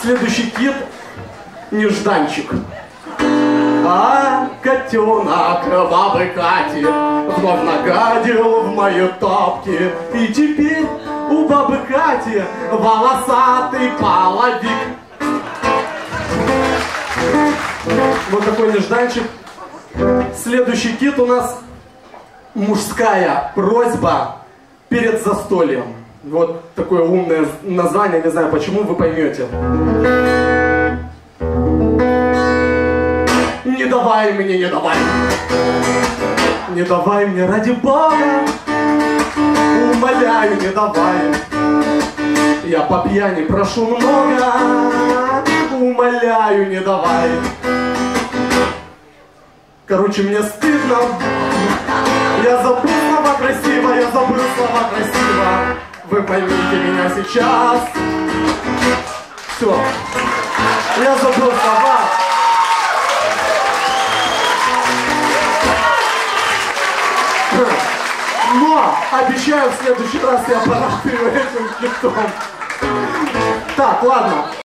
Следующий кит — нежданчик. А котенок бабы Кати вновь нагадил в мои тапки. И теперь у бабы Кати волосатый половик. Вот такой нежданчик. Следующий кит у нас мужская просьба перед застольем. Вот такое умное название, не знаю почему, вы поймете. Не давай мне, не давай. Не давай мне, ради Бога. Умоляю, не давай. Я по пьяни прошу много. Умоляю, не давай. Короче, мне стыдно. Я забыл слова красиво, я забыл слова красиво. Вы поймите меня сейчас. Все. Я забыл слова. Но обещаю, в следующий раз я порадую этим китом. Так, ладно.